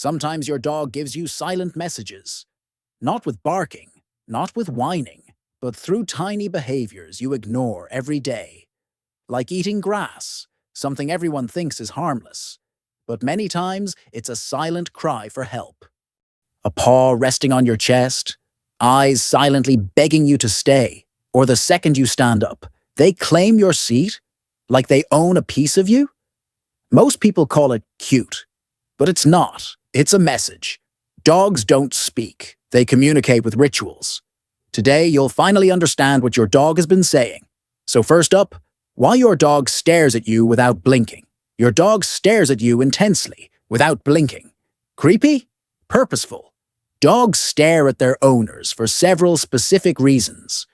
Sometimes your dog gives you silent messages, not with barking, not with whining, but through tiny behaviors you ignore every day, like eating grass, something everyone thinks is harmless. But many times, it's a silent cry for help. A paw resting on your chest, eyes silently begging you to stay, or the second you stand up, they claim your seat like they own a piece of you? Most people call it cute, but it's not. It's a message. Dogs don't speak. They communicate with rituals. Today, you'll finally understand what your dog has been saying. So first up, why your dog stares at you without blinking. Your dog stares at you intensely, without blinking. Creepy? Purposeful. Dogs stare at their owners for several specific reasons.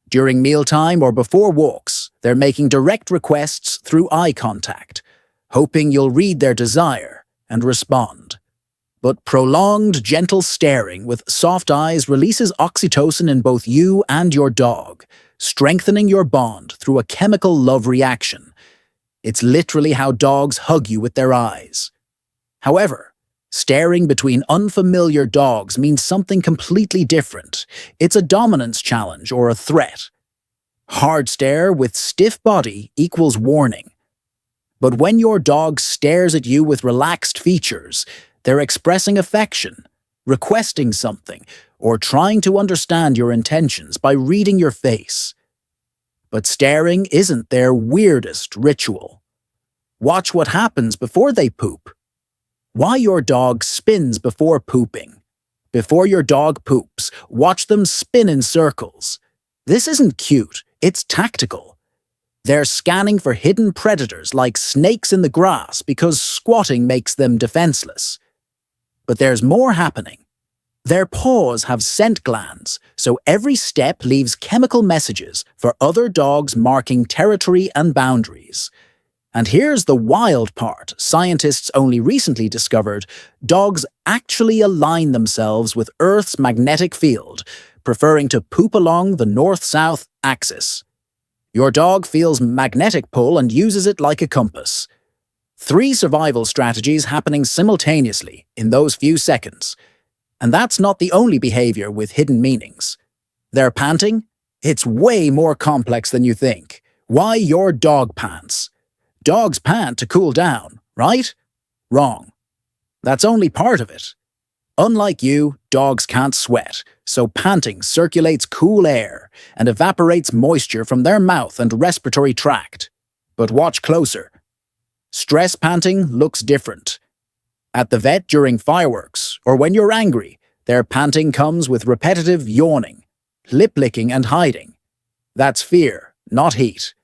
During mealtime or before walks, they're making direct requests through eye contact, hoping you'll read their desire and respond. But prolonged, gentle staring with soft eyes releases oxytocin in both you and your dog, strengthening your bond through a chemical love reaction. It's literally how dogs hug you with their eyes. However, staring between unfamiliar dogs means something completely different. It's a dominance challenge or a threat. Hard stare with stiff body equals warning. But when your dog stares at you with relaxed features, they're expressing affection, requesting something, or trying to understand your intentions by reading your face. But staring isn't their weirdest ritual. Watch what happens before they poop. Why your dog spins before pooping. Before your dog poops, watch them spin in circles. This isn't cute, it's tactical. They're scanning for hidden predators like snakes in the grass because squatting makes them defenseless. But there's more happening. Their paws have scent glands, so every step leaves chemical messages for other dogs marking territory and boundaries. And here's the wild part scientists only recently discovered: dogs actually align themselves with Earth's magnetic field, preferring to poop along the north-south axis. Your dog feels magnetic pull and uses it like a compass. 3 survival strategies happening simultaneously in those few seconds. And that's not the only behavior with hidden meanings. They're panting? It's way more complex than you think. Why your dog pants? Dogs pant to cool down, right? Wrong. That's only part of it. Unlike you, dogs can't sweat, so panting circulates cool air and evaporates moisture from their mouth and respiratory tract. But watch closer. Stress panting looks different. At the vet during fireworks, or when you're angry, their panting comes with repetitive yawning, lip-licking and hiding. That's fear, not heat.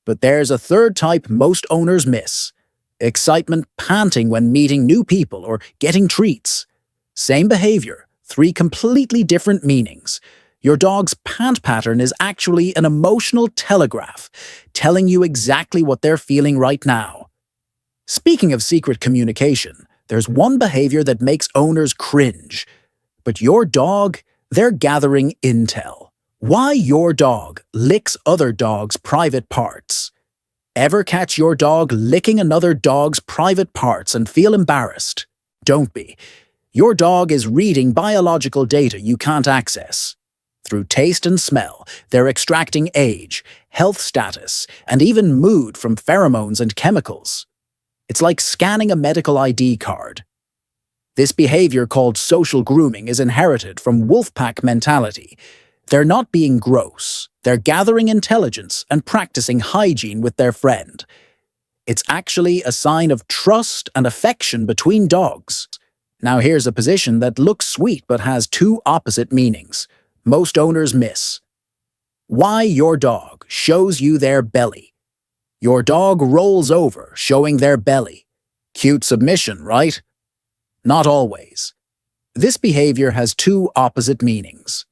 But there's a third type most owners miss: excitement panting when meeting new people or getting treats. Same behavior, 3 completely different meanings. Your dog's pant pattern is actually an emotional telegraph, telling you exactly what they're feeling right now. Speaking of secret communication, there's one behavior that makes owners cringe. But your dog, they're gathering intel. Why your dog licks other dogs' private parts. Ever catch your dog licking another dog's private parts and feel embarrassed? Don't be. Your dog is reading biological data you can't access. Through taste and smell, they're extracting age, health status, and even mood from pheromones and chemicals. It's like scanning a medical ID card. This behavior, called social grooming, is inherited from wolf-pack mentality. They're not being gross. They're gathering intelligence and practicing hygiene with their friend. It's actually a sign of trust and affection between dogs. Now here's a position that looks sweet but has 2 opposite meanings most owners miss. Why your dog shows you their belly. Your dog rolls over, showing their belly. Cute submission, right? Not always. This behavior has 2 opposite meanings.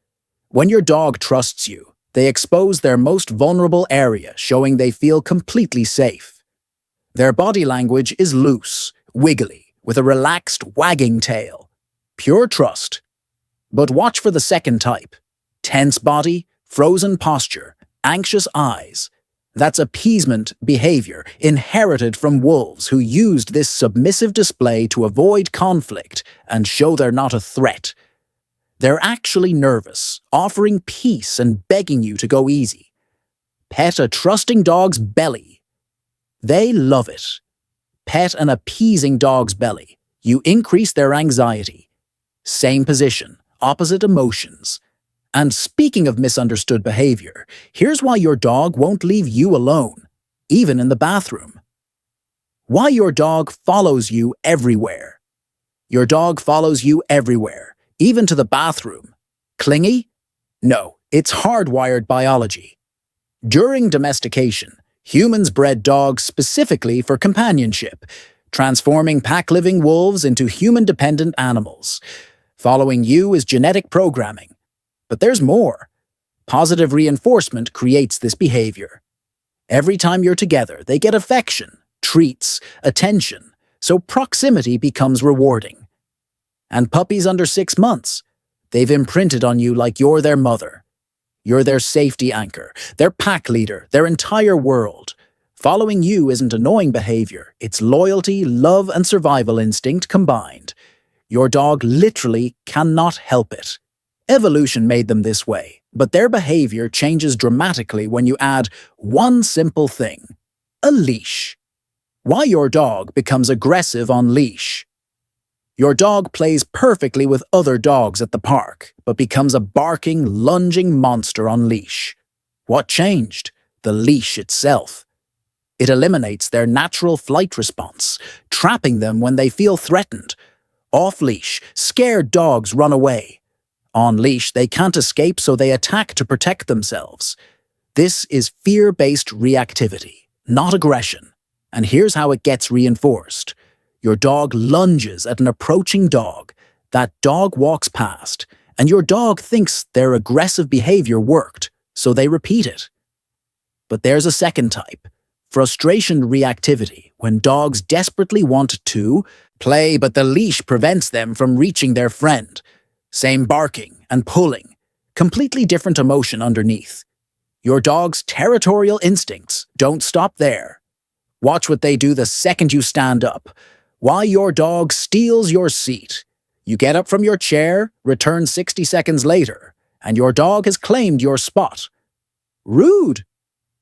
When your dog trusts you, they expose their most vulnerable area, showing they feel completely safe. Their body language is loose, wiggly, with a relaxed, wagging tail. Pure trust. But watch for the second type. Tense body, frozen posture, anxious eyes. That's appeasement behavior inherited from wolves who used this submissive display to avoid conflict and show they're not a threat. They're actually nervous, offering peace and begging you to go easy. Pet a trusting dog's belly. They love it. Pet an appeasing dog's belly. You increase their anxiety. Same position, opposite emotions. And speaking of misunderstood behavior, here's why your dog won't leave you alone, even in the bathroom. Why your dog follows you everywhere. Your dog follows you everywhere, even to the bathroom. Clingy? No, it's hardwired biology. During domestication, humans bred dogs specifically for companionship, transforming pack-living wolves into human-dependent animals. Following you is genetic programming. But there's more. Positive reinforcement creates this behavior. Every time you're together, they get affection, treats, attention, so proximity becomes rewarding. And puppies under 6 months, they've imprinted on you like you're their mother. You're their safety anchor, their pack leader, their entire world. Following you isn't annoying behavior, it's loyalty, love, and survival instinct combined. Your dog literally cannot help it. Evolution made them this way, but their behavior changes dramatically when you add one simple thing: a leash. Why your dog becomes aggressive on leash. Your dog plays perfectly with other dogs at the park, but becomes a barking, lunging monster on leash. What changed? The leash itself. It eliminates their natural flight response, trapping them when they feel threatened. Off-leash, scared dogs run away. On leash, they can't escape, so they attack to protect themselves. This is fear-based reactivity, not aggression. And here's how it gets reinforced. Your dog lunges at an approaching dog. That dog walks past, and your dog thinks their aggressive behavior worked, so they repeat it. But there's a second type: frustration reactivity, when dogs desperately want to play, but the leash prevents them from reaching their friend. Same barking and pulling, completely different emotion underneath. Your dog's territorial instincts don't stop there. Watch what they do the second you stand up. Why your dog steals your seat. You get up from your chair, return 60 seconds later, and your dog has claimed your spot. Rude?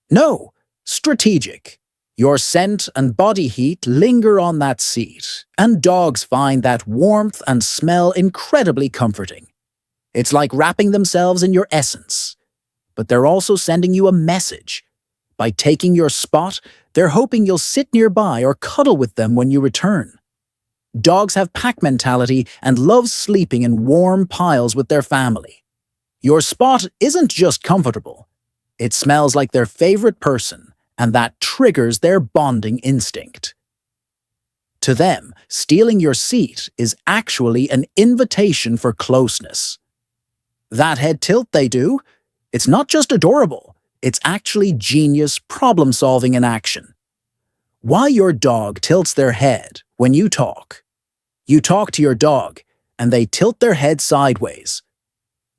No, strategic. Your scent and body heat linger on that seat, and dogs find that warmth and smell incredibly comforting. It's like wrapping themselves in your essence. But they're also sending you a message. By taking your spot, they're hoping you'll sit nearby or cuddle with them when you return. Dogs have pack mentality and love sleeping in warm piles with their family. Your spot isn't just comfortable. It smells like their favorite person, and that triggers their bonding instinct. To them, stealing your seat is actually an invitation for closeness. That head tilt they do, it's not just adorable, it's actually genius problem-solving in action. Why your dog tilts their head when you talk. You talk to your dog, and they tilt their head sideways.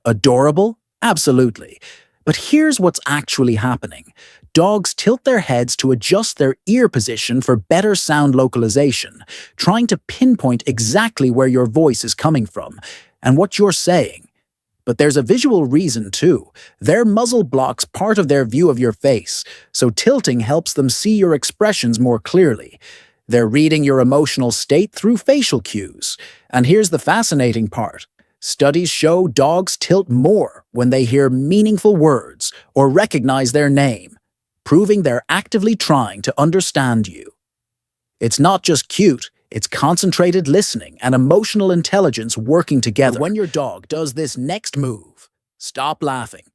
Adorable? Absolutely. But here's what's actually happening. Dogs tilt their heads to adjust their ear position for better sound localization, trying to pinpoint exactly where your voice is coming from and what you're saying. But there's a visual reason too. Their muzzle blocks part of their view of your face, so tilting helps them see your expressions more clearly. They're reading your emotional state through facial cues. And here's the fascinating part. Studies show dogs tilt more when they hear meaningful words or recognize their name, proving they're actively trying to understand you. It's not just cute, it's concentrated listening and emotional intelligence working together. When your dog does this next move, stop laughing.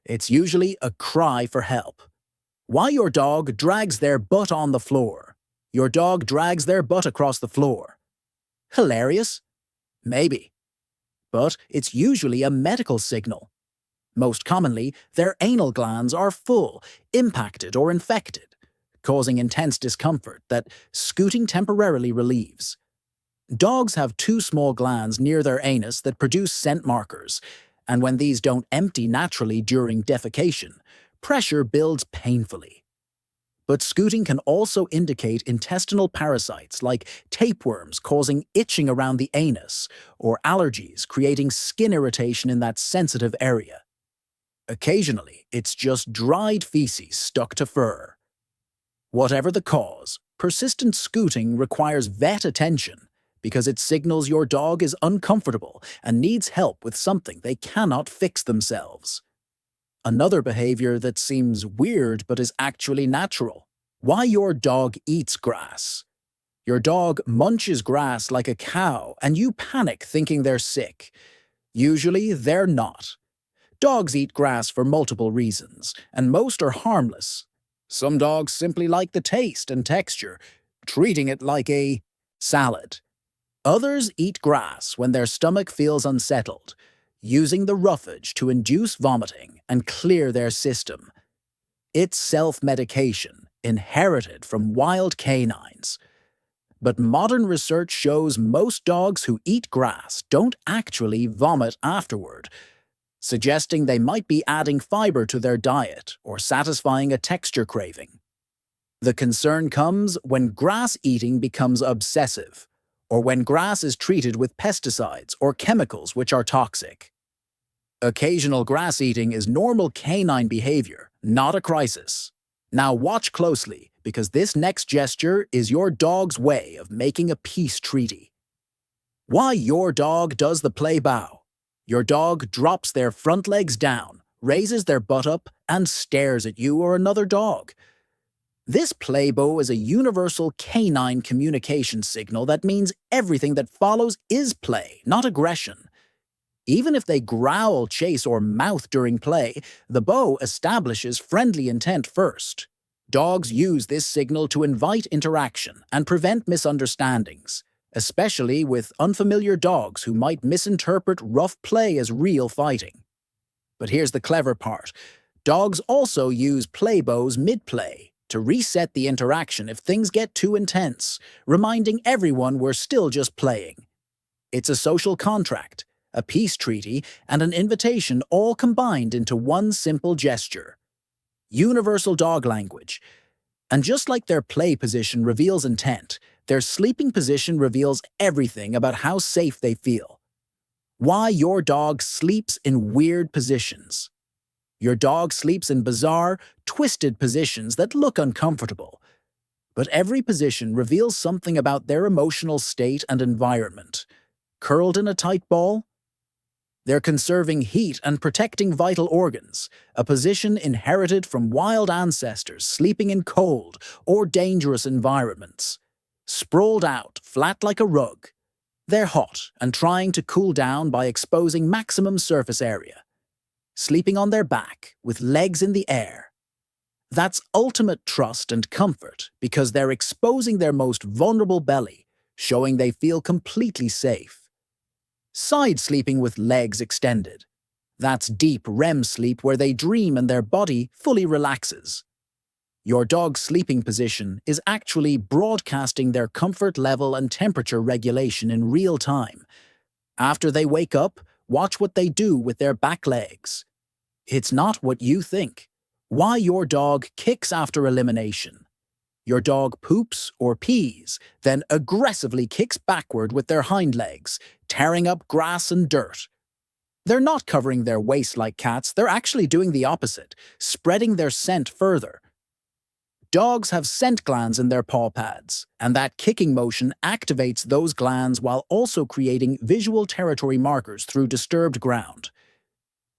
It's usually a cry for help. Why your dog drags their butt on the floor. Your dog drags their butt across the floor. Hilarious? Maybe. But it's usually a medical signal. Most commonly, their anal glands are full, impacted, or infected, causing intense discomfort that scooting temporarily relieves. Dogs have 2 small glands near their anus that produce scent markers, and when these don't empty naturally during defecation, pressure builds painfully. But scooting can also indicate intestinal parasites like tapeworms causing itching around the anus, or allergies creating skin irritation in that sensitive area. Occasionally, it's just dried feces stuck to fur. Whatever the cause, persistent scooting requires vet attention because it signals your dog is uncomfortable and needs help with something they cannot fix themselves. Another behavior that seems weird but is actually natural. Why your dog eats grass. Your dog munches grass like a cow and you panic thinking they're sick. Usually, they're not. Dogs eat grass for multiple reasons, and most are harmless. Some dogs simply like the taste and texture, treating it like a salad. Others eat grass when their stomach feels unsettled, using the roughage to induce vomiting and clear their system. It's self-medication, inherited from wild canines. But modern research shows most dogs who eat grass don't actually vomit afterward, suggesting they might be adding fiber to their diet or satisfying a texture craving. The concern comes when grass eating becomes obsessive, or when grass is treated with pesticides or chemicals which are toxic. Occasional grass eating is normal canine behavior, not a crisis. Now watch closely, because this next gesture is your dog's way of making a peace treaty. Why your dog does the play bow. Your dog drops their front legs down, raises their butt up, and stares at you or another dog. This play bow is a universal canine communication signal that means everything that follows is play, not aggression. Even if they growl, chase, or mouth during play, the bow establishes friendly intent first. Dogs use this signal to invite interaction and prevent misunderstandings, especially with unfamiliar dogs who might misinterpret rough play as real fighting. But here's the clever part. Dogs also use play bows mid-play to reset the interaction if things get too intense, reminding everyone we're still just playing. It's a social contract, a peace treaty, and an invitation all combined into one simple gesture. Universal dog language. And just like their play position reveals intent, their sleeping position reveals everything about how safe they feel. Why your dog sleeps in weird positions. Your dog sleeps in bizarre, twisted positions that look uncomfortable. But every position reveals something about their emotional state and environment. Curled in a tight ball? They're conserving heat and protecting vital organs, a position inherited from wild ancestors sleeping in cold or dangerous environments. Sprawled out, flat like a rug. They're hot and trying to cool down by exposing maximum surface area. Sleeping on their back, with legs in the air. That's ultimate trust and comfort because they're exposing their most vulnerable belly, showing they feel completely safe. Side sleeping with legs extended. That's deep REM sleep where they dream and their body fully relaxes. Your dog's sleeping position is actually broadcasting their comfort level and temperature regulation in real time. After they wake up, watch what they do with their back legs. It's not what you think. Why your dog kicks after elimination. Your dog poops or pees, then aggressively kicks backward with their hind legs, tearing up grass and dirt. They're not covering their waist like cats, they're actually doing the opposite, spreading their scent further. Dogs have scent glands in their paw pads, and that kicking motion activates those glands while also creating visual territory markers through disturbed ground.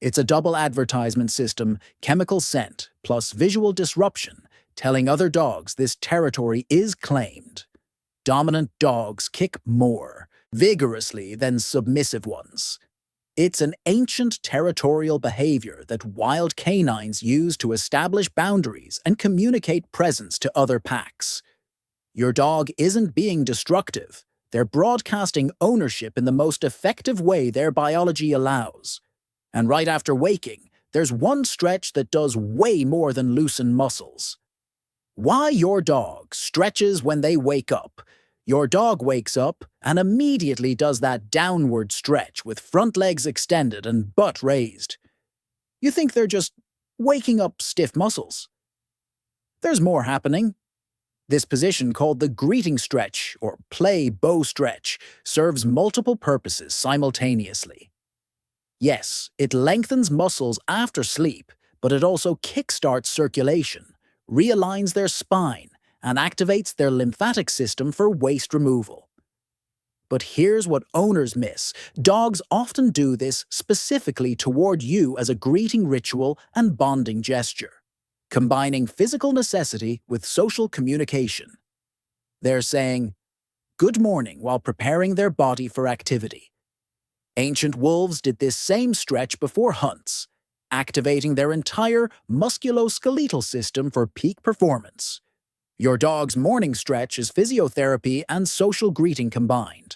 It's a double advertisement system, chemical scent plus visual disruption, telling other dogs this territory is claimed. Dominant dogs kick more vigorously than submissive ones. It's an ancient territorial behavior that wild canines use to establish boundaries and communicate presence to other packs. Your dog isn't being destructive. They're broadcasting ownership in the most effective way their biology allows. And right after waking, there's one stretch that does way more than loosen muscles. Why your dog stretches when they wake up. Your dog wakes up and immediately does that downward stretch with front legs extended and butt raised. You think they're just waking up stiff muscles. There's more happening. This position, called the greeting stretch or play bow stretch, serves multiple purposes simultaneously. Yes, it lengthens muscles after sleep, but it also kickstarts circulation, realigns their spine, and activates their lymphatic system for waste removal. But here's what owners miss. Dogs often do this specifically toward you as a greeting ritual and bonding gesture, combining physical necessity with social communication. They're saying, "Good morning," while preparing their body for activity. Ancient wolves did this same stretch before hunts, activating their entire musculoskeletal system for peak performance. Your dog's morning stretch is physiotherapy and social greeting combined.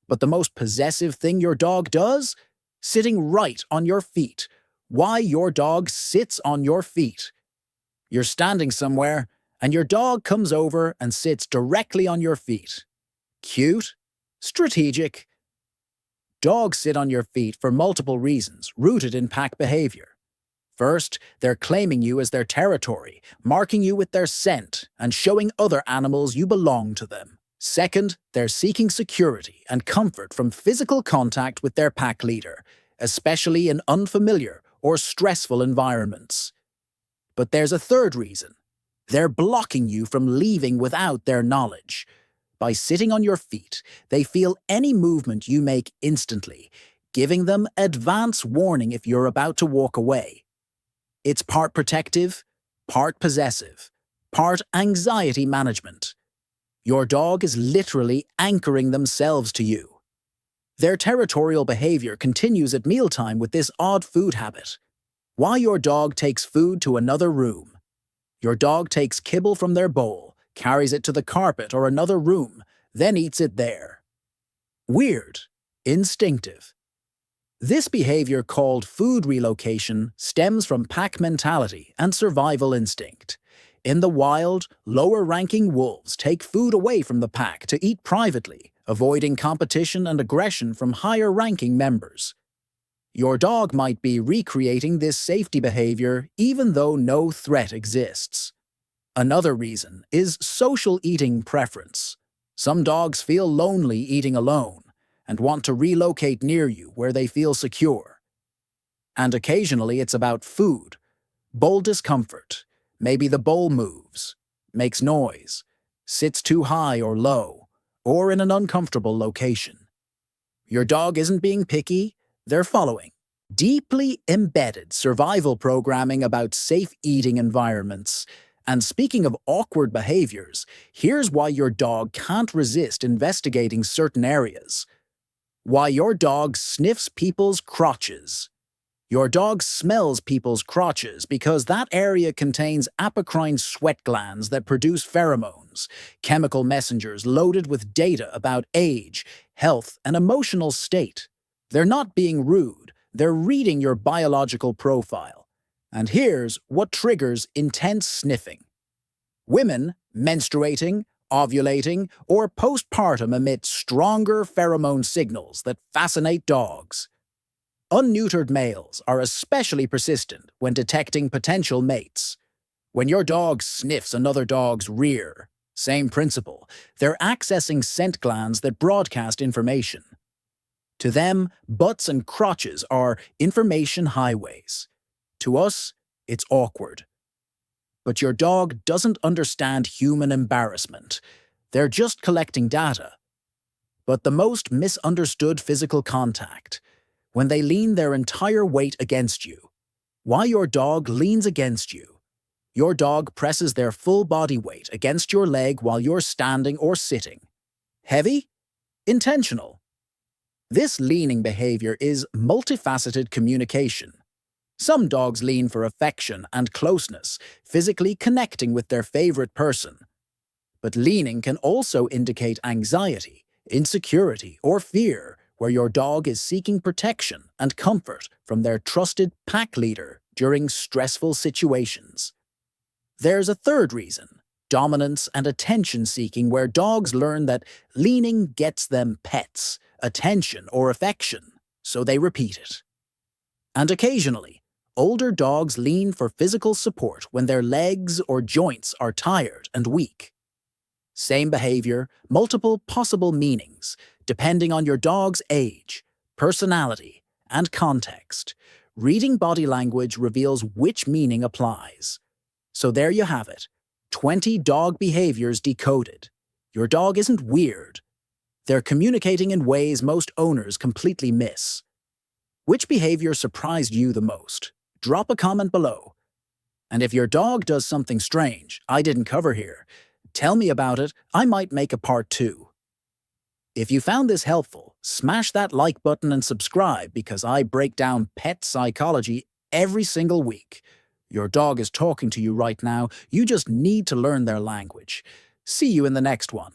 But the most possessive thing your dog does? Sitting right on your feet. Why your dog sits on your feet. You're standing somewhere, and your dog comes over and sits directly on your feet. Cute? Strategic? Dogs sit on your feet for multiple reasons, rooted in pack behavior. First, they're claiming you as their territory, marking you with their scent, and showing other animals you belong to them. Second, they're seeking security and comfort from physical contact with their pack leader, especially in unfamiliar or stressful environments. But there's a third reason. They're blocking you from leaving without their knowledge. By sitting on your feet, they feel any movement you make instantly, giving them advance warning if you're about to walk away. It's part protective, part possessive, part anxiety management. Your dog is literally anchoring themselves to you. Their territorial behavior continues at mealtime with this odd food habit. Why your dog takes food to another room. Your dog takes kibble from their bowl, carries it to the carpet or another room, then eats it there. Weird. Instinctive. This behavior, called food relocation, stems from pack mentality and survival instinct. In the wild, lower-ranking wolves take food away from the pack to eat privately, avoiding competition and aggression from higher-ranking members. Your dog might be recreating this safety behavior even though no threat exists. Another reason is social eating preference. Some dogs feel lonely eating alone and want to relocate near you where they feel secure. And occasionally it's about food. Bowl discomfort. Maybe the bowl moves, makes noise, sits too high or low, or in an uncomfortable location. Your dog isn't being picky, they're following deeply embedded survival programming about safe eating environments. And speaking of awkward behaviors, here's why your dog can't resist investigating certain areas. Why your dog sniffs people's crotches. Your dog smells people's crotches because that area contains apocrine sweat glands that produce pheromones, chemical messengers loaded with data about age, health, and emotional state. They're not being rude, they're reading your biological profile. And here's what triggers intense sniffing. Women menstruating, ovulating, or postpartum emit stronger pheromone signals that fascinate dogs. Unneutered males are especially persistent when detecting potential mates. When your dog sniffs another dog's rear, same principle, they're accessing scent glands that broadcast information. To them, butts and crotches are information highways. To us, it's awkward. But your dog doesn't understand human embarrassment. They're just collecting data. But the most misunderstood physical contact, when they lean their entire weight against you. Why your dog leans against you. Your dog presses their full body weight against your leg while you're standing or sitting. Heavy? Intentional. This leaning behavior is multifaceted communication. Some dogs lean for affection and closeness, physically connecting with their favorite person. But leaning can also indicate anxiety, insecurity, or fear, where your dog is seeking protection and comfort from their trusted pack leader during stressful situations. There's a third reason, dominance and attention-seeking, where dogs learn that leaning gets them pets, attention, or affection, so they repeat it. And occasionally, Older dogs lean for physical support when their legs or joints are tired and weak. Same behavior, multiple possible meanings, depending on your dog's age, personality, and context. Reading body language reveals which meaning applies. So there you have it, 20 dog behaviors decoded. Your dog isn't weird. They're communicating in ways most owners completely miss. Which behavior surprised you the most? Drop a comment below. And if your dog does something strange I didn't cover here, tell me about it. I might make a part 2. If you found this helpful, smash that like button and subscribe because I break down pet psychology every single week. Your dog is talking to you right now. You just need to learn their language. See you in the next one.